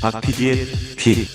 박 PD의 픽.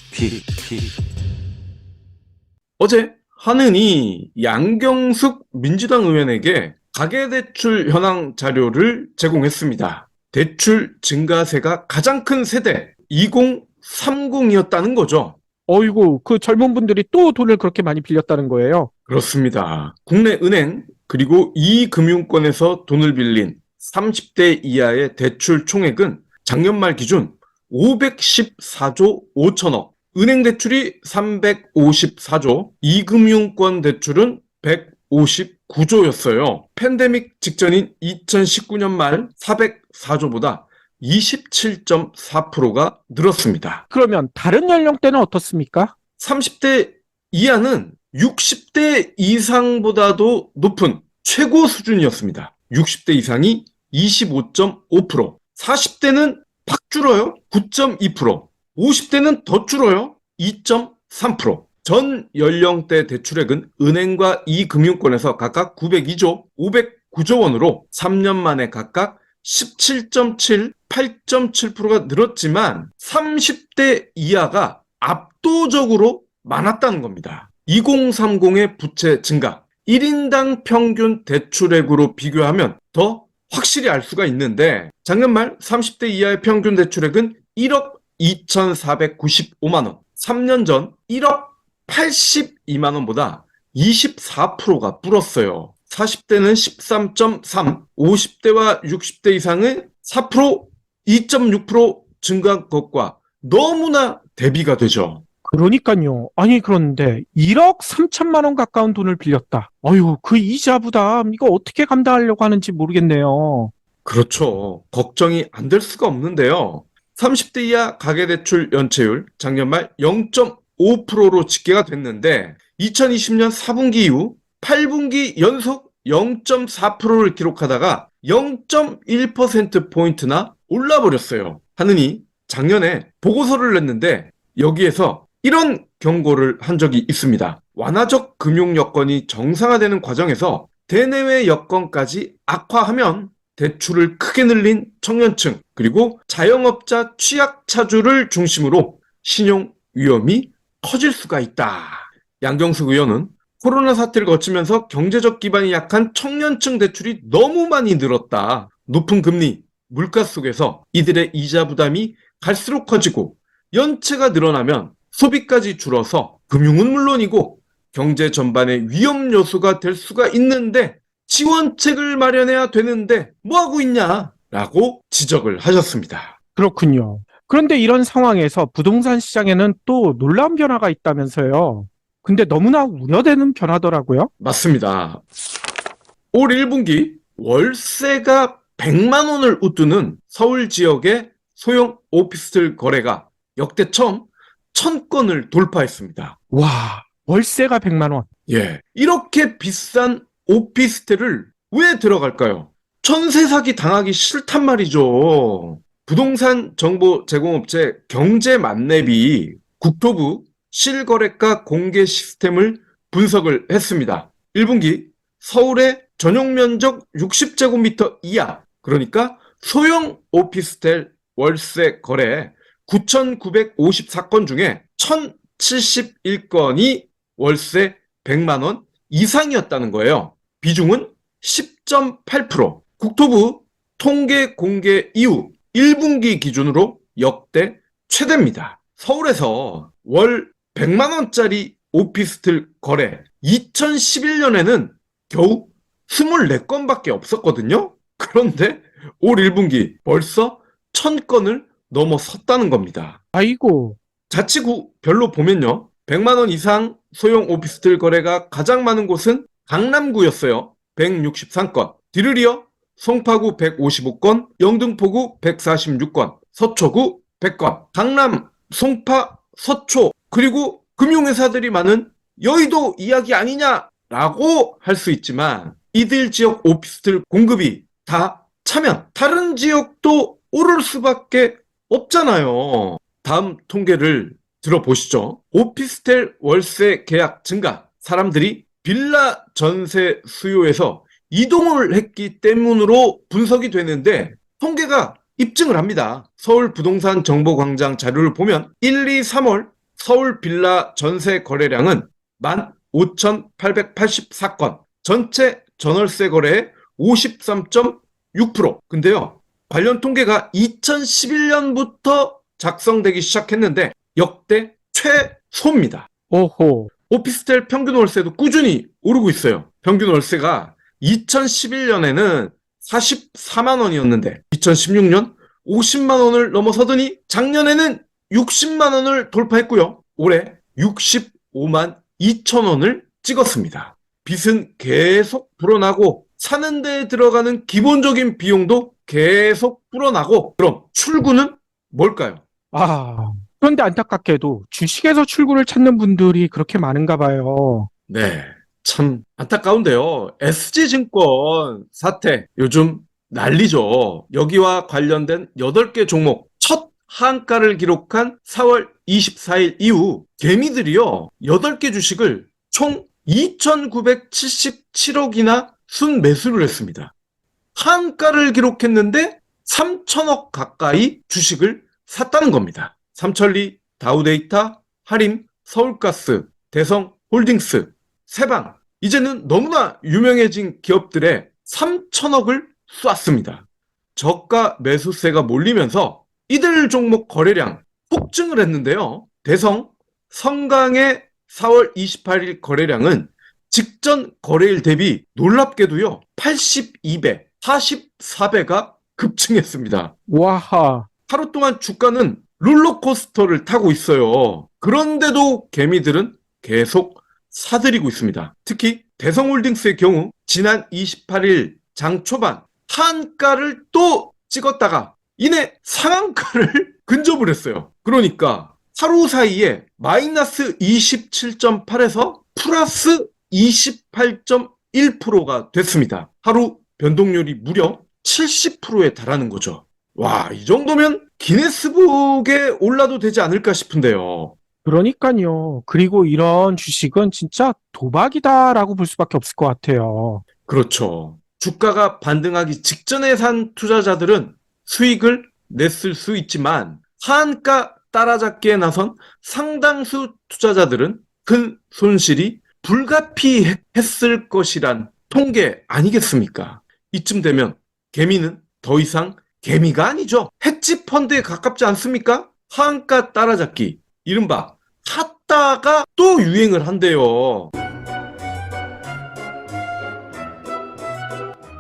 어제 한은이 양경숙 민주당 의원에게 가계대출 현황 자료를 제공했습니다. 대출 증가세가 가장 큰 세대 2030이었다는 거죠. 어이구, 그 젊은 분들이 또 돈을 그렇게 많이 빌렸다는 거예요. 그렇습니다. 국내 은행 그리고 이 금융권에서 돈을 빌린 30대 이하의 대출 총액은 작년 말 기준 514조 5천억, 은행 대출이 354조, 이금융권 대출은 159조였어요. 팬데믹 직전인 2019년 말 404조보다 27.4%가 늘었습니다. 그러면 다른 연령대는 어떻습니까? 30대 이하는 60대 이상보다도 높은 최고 수준이었습니다. 60대 이상이 25.5%, 40대는 팍 줄어요. 9.2%, 50대는 더 줄어요. 2.3%. 전 연령대 대출액은 은행과 이금융권에서 각각 902조, 509조 원으로 3년 만에 각각 17.7, 8.7%가 늘었지만 30대 이하가 압도적으로 많았다는 겁니다. 2030의 부채 증가, 1인당 평균 대출액으로 비교하면 더 확실히 알 수가 있는데 작년 말 30대 이하의 평균 대출액은 1억 2,495만 원, 3년 전 1억 82만 원보다 24%가 불었어요. 40대는 13.3, 50대와 60대 이상은 4%, 2.6% 증가한 것과 너무나 대비가 되죠. 그러니까요. 아니, 그런데 1억 3천만 원 가까운 돈을 빌렸다. 어휴, 그 이자 부담, 이거 어떻게 감당하려고 하는지 모르겠네요. 그렇죠. 걱정이 안 될 수가 없는데요. 30대 이하 가계대출 연체율 작년 말 0.5%로 집계가 됐는데 2020년 4분기 이후 8분기 연속 0.4%를 기록하다가 0.1%포인트나 올라버렸어요. 하느니 작년에 보고서를 냈는데 여기에서 이런 경고를 한 적이 있습니다. 완화적 금융 여건이 정상화되는 과정에서 대내외 여건까지 악화하면 대출을 크게 늘린 청년층 그리고 자영업자 취약차주를 중심으로 신용 위험이 커질 수가 있다. 양경숙 의원은 코로나 사태를 거치면서 경제적 기반이 약한 청년층 대출이 너무 많이 늘었다. 높은 금리, 물가 속에서 이들의 이자 부담이 갈수록 커지고 연체가 늘어나면 소비까지 줄어서 금융은 물론이고 경제 전반의 위험 요소가 될 수가 있는데 지원책을 마련해야 되는데 뭐하고 있냐라고 지적을 하셨습니다. 그렇군요. 그런데 이런 상황에서 부동산 시장에는 또 놀라운 변화가 있다면서요. 근데 너무나 우려되는 변화더라고요. 맞습니다. 올 1분기 월세가 100만 원을 웃도는 서울 지역의 소형 오피스텔 거래가 역대 처음 1000건을 돌파했습니다. 와, 월세가 100만 원. 예, 이렇게 비싼 오피스텔을 왜 들어갈까요? 전세 사기 당하기 싫단 말이죠. 부동산 정보 제공업체 경제만렙이 국토부 실거래가 공개 시스템을 분석을 했습니다. 1분기 서울의 전용 면적 60제곱미터 이하, 그러니까 소형 오피스텔 월세 거래 9,954건 중에 1,071건이 월세 100만 원 이상이었다는 거예요. 비중은 10.8%. 국토부 통계 공개 이후 1분기 기준으로 역대 최대입니다. 서울에서 월 100만 원짜리 오피스텔 거래 2011년에는 겨우 24건밖에 없었거든요. 그런데 올 1분기 벌써 1000건을 넘어섰다는 겁니다. 아이고, 자치구별로 보면요. 100만 원 이상 소형 오피스텔 거래가 가장 많은 곳은 강남구였어요. 163건. 뒤를 이어 송파구 155건, 영등포구 146건, 서초구 100건. 강남, 송파, 서초, 그리고 금융회사들이 많은 여의도 이야기 아니냐라고 할 수 있지만 이들 지역 오피스텔 공급이 다 차면 다른 지역도 오를 수밖에 없잖아요. 다음 통계를 들어보시죠. 오피스텔 월세 계약 증가, 사람들이 빌라 전세 수요에서 이동을 했기 때문으로 분석이 되는데 통계가 입증을 합니다. 서울 부동산 정보광장 자료를 보면 1, 2, 3월 서울 빌라 전세 거래량은 15,884건, 전체 전월세 거래의 53.6%. 근데요, 관련 통계가 2011년부터 작성되기 시작했는데 역대 최소입니다. 오호. 오피스텔 평균 월세도 꾸준히 오르고 있어요. 평균 월세가 2011년에는 44만 원이었는데 2016년 50만 원을 넘어서더니 작년에는 60만 원을 돌파했고요. 올해 65만 2천 원을 찍었습니다. 빚은 계속 불어나고 사는 데 들어가는 기본적인 비용도 계속 불어나고, 그럼 출구는 뭘까요? 그런데 안타깝게도 주식에서 출구를 찾는 분들이 그렇게 많은가 봐요. 네, 참 안타까운데요. SG증권 사태 요즘 난리죠. 여기와 관련된 8개 종목 첫 하한가를 기록한 4월 24일 이후 개미들이요, 8개 주식을 총 2,977억이나 순매수를 했습니다. 하한가를 기록했는데 3천억 가까이 주식을 샀다는 겁니다. 삼천리, 다우데이터, 하림, 서울가스, 대성홀딩스, 세방, 이제는 너무나 유명해진 기업들의 3천억을 쐈습니다. 저가 매수세가 몰리면서 이들 종목 거래량 폭증을 했는데요. 대성, 성강의 4월 28일 거래량은 직전 거래일 대비 놀랍게도요, 82배, 44배가 급증했습니다. 와하. 하루 동안 주가는 롤러코스터를 타고 있어요. 그런데도 개미들은 계속 사들이고 있습니다. 특히 대성홀딩스의 경우 지난 28일 장 초반 하한가를 또 찍었다가 이내 상한가를 근접을 했어요. 그러니까 하루 사이에 마이너스 27.8에서 플러스 28.1%가 됐습니다. 하루 변동률이 무려 70%에 달하는 거죠. 와, 이 정도면 기네스북에 올라도 되지 않을까 싶은데요. 그러니까요. 그리고 이런 주식은 진짜 도박이다라고 볼 수밖에 없을 것 같아요. 그렇죠. 주가가 반등하기 직전에 산 투자자들은 수익을 냈을 수 있지만 하한가 따라잡기에 나선 상당수 투자자들은 큰 손실이 불가피했을 것이란 통계 아니겠습니까? 이쯤 되면 개미는 더 이상 개미가 아니죠. 헤지 펀드에 가깝지 않습니까? 하한가 따라잡기, 이른바 핫다가 또 유행을 한대요.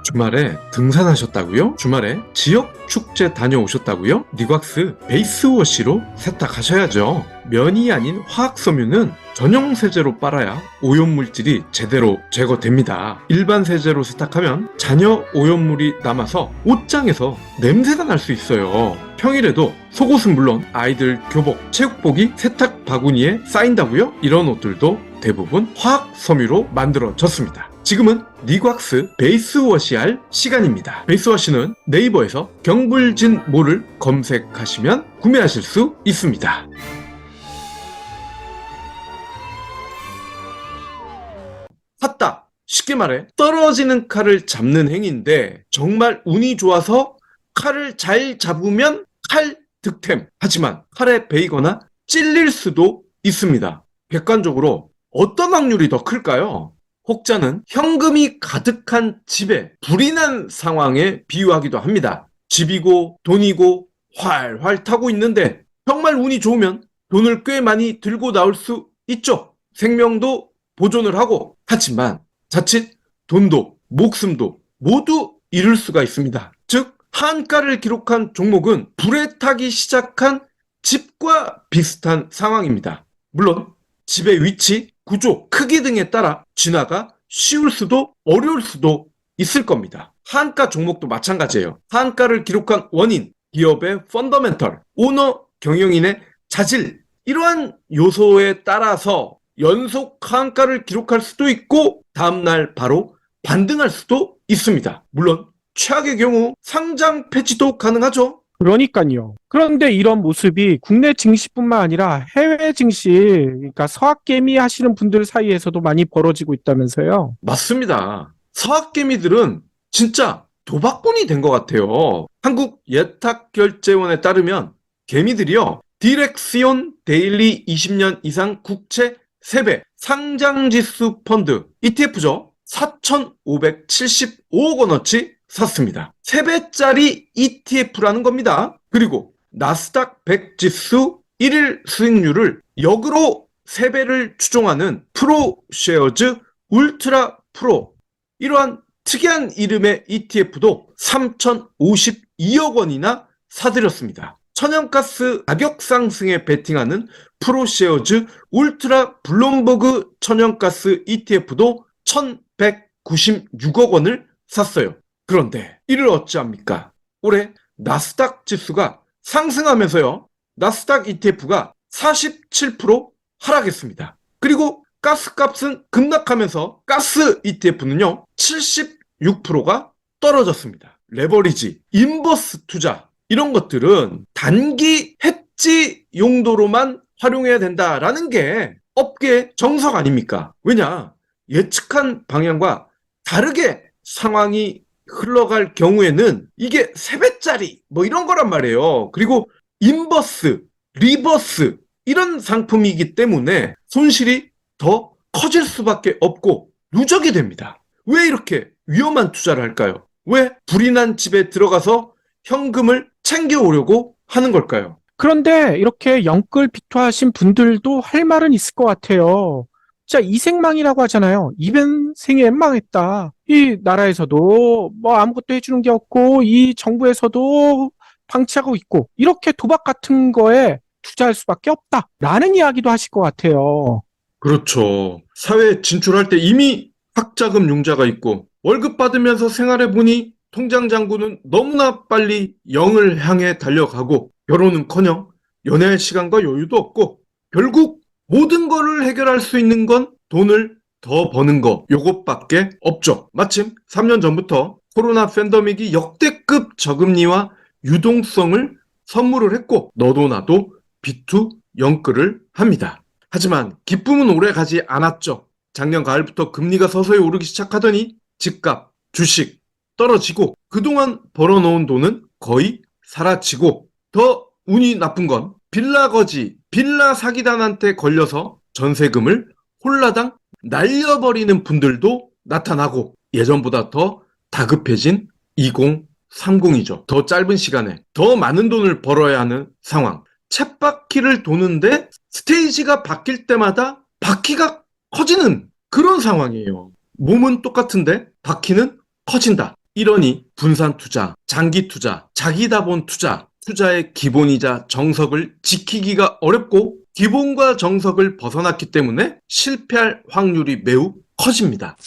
주말에 등산하셨다고요? 주말에 지역 축제 다녀오셨다고요? 니곽스 베이스워시로 세탁하셔야죠. 면이 아닌 화학섬유는 전용 세제로 빨아야 오염물질이 제대로 제거됩니다. 일반 세제로 세탁하면 잔여 오염물이 남아서 옷장에서 냄새가 날 수 있어요. 평일에도 속옷은 물론 아이들 교복, 체육복이 세탁 바구니에 쌓인다고요? 이런 옷들도 대부분 화학섬유로 만들어졌습니다. 지금은 니곽스 베이스워시 할 시간입니다. 베이스워시는 네이버에서 경불진모를 검색하시면 구매하실 수 있습니다. 샀다. 쉽게 말해 떨어지는 칼을 잡는 행위인데 정말 운이 좋아서 칼을 잘 잡으면 칼 득템. 하지만 칼에 베이거나 찔릴 수도 있습니다. 객관적으로 어떤 확률이 더 클까요? 혹자는 현금이 가득한 집에 불이 난 상황에 비유하기도 합니다. 집이고 돈이고 활활 타고 있는데 정말 운이 좋으면 돈을 꽤 많이 들고 나올 수 있죠. 생명도 보존을 하고, 하지만 자칫 돈도 목숨도 모두 잃을 수가 있습니다. 즉 하한가를 기록한 종목은 불에 타기 시작한 집과 비슷한 상황입니다. 물론 집의 위치, 구조, 크기 등에 따라 진화가 쉬울 수도 어려울 수도 있을 겁니다. 하한가 종목도 마찬가지예요. 하한가를 기록한 원인, 기업의 펀더멘털, 오너, 경영인의 자질, 이러한 요소에 따라서 연속 하한가를 기록할 수도 있고 다음날 바로 반등할 수도 있습니다. 물론 최악의 경우 상장 폐지도 가능하죠. 그러니까요. 그런데 이런 모습이 국내 증시뿐만 아니라 해외 증시, 그러니까 서학개미 하시는 분들 사이에서도 많이 벌어지고 있다면서요. 맞습니다. 서학개미들은 진짜 도박꾼이 된 것 같아요. 한국예탁결제원에 따르면 개미들이요, 디렉시온 데일리 20년 이상 국채 3배 상장지수 펀드 ETF죠. 4,575억 원어치 샀습니다. 3배짜리 ETF라는 겁니다. 그리고 나스닥 100 지수 1일 수익률을 역으로 3배를 추종하는 프로쉐어즈 울트라 프로, 이러한 특이한 이름의 ETF도 3,052억 원이나 사들였습니다. 천연가스 가격 상승에 베팅하는 프로쉐어즈 울트라 블룸버그 천연가스 ETF도 1,196억 원을 샀어요. 그런데 이를 어찌합니까? 올해 나스닥 지수가 상승하면서요, 나스닥 ETF가 47% 하락했습니다. 그리고 가스값은 급락하면서 가스 ETF는요 76%가 떨어졌습니다. 레버리지, 인버스 투자, 이런 것들은 단기 해지 용도로만 활용해야 된다라는 게 업계 정석 아닙니까? 왜냐, 예측한 방향과 다르게 상황이 흘러갈 경우에는 이게 3배짜리 뭐 이런 거란 말이에요. 그리고 인버스, 리버스 이런 상품이기 때문에 손실이 더 커질 수밖에 없고 누적이 됩니다. 왜 이렇게 위험한 투자를 할까요? 왜 불이 난 집에 들어가서 현금을 챙겨오려고 하는 걸까요? 그런데 이렇게 영끌 비투하신 분들도 할 말은 있을 것 같아요. 자, 이생망이라고 하잖아요. 이번 생에 망했다. 이 나라에서도 뭐 아무것도 해주는 게 없고 이 정부에서도 방치하고 있고 이렇게 도박 같은 거에 투자할 수밖에 없다. 라는 이야기도 하실 것 같아요. 그렇죠. 사회에 진출할 때 이미 학자금 융자가 있고 월급 받으면서 생활해보니 통장 잔고는 너무나 빨리 0을 향해 달려가고 결혼은커녕 연애할 시간과 여유도 없고 결국 모든 거를 해결할 수 있는 건 돈을 더 버는 거, 요것밖에 없죠. 마침 3년 전부터 코로나 팬데믹이 역대급 저금리와 유동성을 선물을 했고 너도 나도 비투 영끌을 합니다. 하지만 기쁨은 오래 가지 않았죠. 작년 가을부터 금리가 서서히 오르기 시작하더니 집값, 주식 떨어지고 그동안 벌어놓은 돈은 거의 사라지고 더 운이 나쁜 건 빌라 거지, 빌라 사기단한테 걸려서 전세금을 홀라당 날려버리는 분들도 나타나고 예전보다 더 다급해진 2030이죠. 더 짧은 시간에 더 많은 돈을 벌어야 하는 상황. 쳇바퀴를 도는데 스테이지가 바뀔 때마다 바퀴가 커지는 그런 상황이에요. 몸은 똑같은데 바퀴는 커진다. 이러니 분산 투자, 장기 투자, 자기 자본 투자, 투자의 기본이자 정석을 지키기가 어렵고 기본과 정석을 벗어났기 때문에 실패할 확률이 매우 커집니다.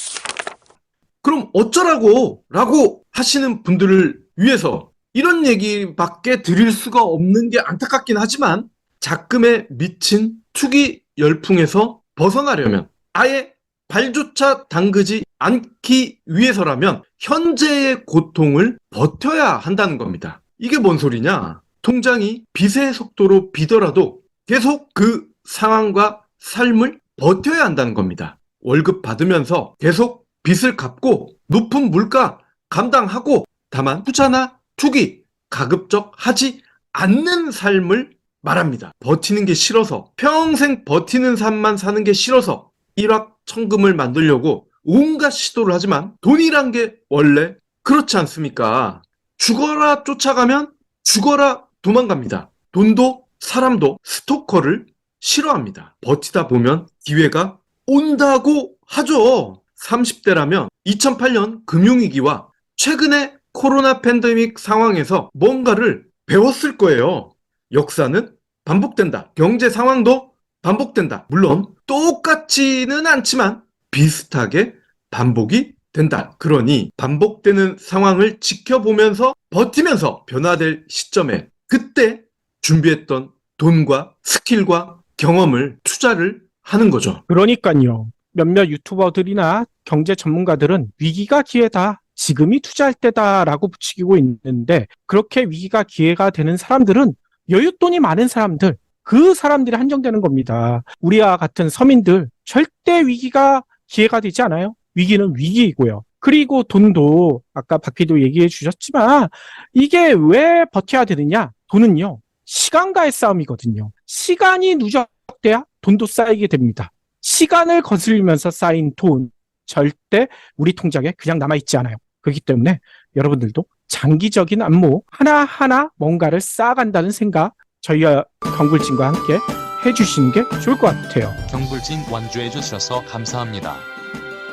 그럼 어쩌라고? 라고 하시는 분들을 위해서 이런 얘기밖에 드릴 수가 없는 게 안타깝긴 하지만 작금에 미친 투기 열풍에서 벗어나려면 아예 발조차 담그지 않기 위해서라면 현재의 고통을 버텨야 한다는 겁니다. 이게 뭔 소리냐? 통장이 빚의 속도로 비더라도 계속 그 상황과 삶을 버텨야 한다는 겁니다. 월급 받으면서 계속 빚을 갚고 높은 물가 감당하고 다만 투자나 투기 가급적 하지 않는 삶을 말합니다. 버티는 게 싫어서 평생 버티는 삶만 사는 게 싫어서 일확천금을 만들려고 온갖 시도를 하지만 돈이란 게 원래 그렇지 않습니까? 죽어라 쫓아가면 죽어라 도망갑니다. 돈도 사람도 스토커를 싫어합니다. 버티다 보면 기회가 온다고 하죠. 30대라면 2008년 금융위기와 최근의 코로나 팬데믹 상황에서 뭔가를 배웠을 거예요. 역사는 반복된다. 경제 상황도 반복된다. 물론 똑같지는 않지만 비슷하게 반복이 된다. 그러니 반복되는 상황을 지켜보면서 버티면서 변화될 시점에 그때 준비했던 돈과 스킬과 경험을 투자를 하는 거죠. 그러니까요. 몇몇 유튜버들이나 경제 전문가들은 위기가 기회다. 지금이 투자할 때다라고 부추기고 있는데 그렇게 위기가 기회가 되는 사람들은 여윳돈이 많은 사람들, 그 사람들이 한정되는 겁니다. 우리와 같은 서민들 절대 위기가 기회가 되지 않아요. 위기는 위기이고요. 그리고 돈도 아까 박 PD도 얘기해 주셨지만 이게 왜 버텨야 되느냐? 돈은요. 시간과의 싸움이거든요. 시간이 누적돼야 돈도 쌓이게 됩니다. 시간을 거슬리면서 쌓인 돈 절대 우리 통장에 그냥 남아있지 않아요. 그렇기 때문에 여러분들도 장기적인 안목 하나하나 뭔가를 쌓아간다는 생각 저희와 경불진과 함께 해주시는 게 좋을 것 같아요. 경불진 완주해 주셔서 감사합니다.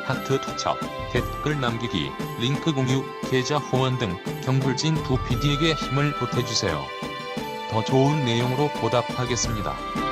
하트 투척, 댓글 남기기, 링크 공유, 계좌 후원 등 경불진 두 PD에게 힘을 보태주세요. 더 좋은 내용으로 보답하겠습니다.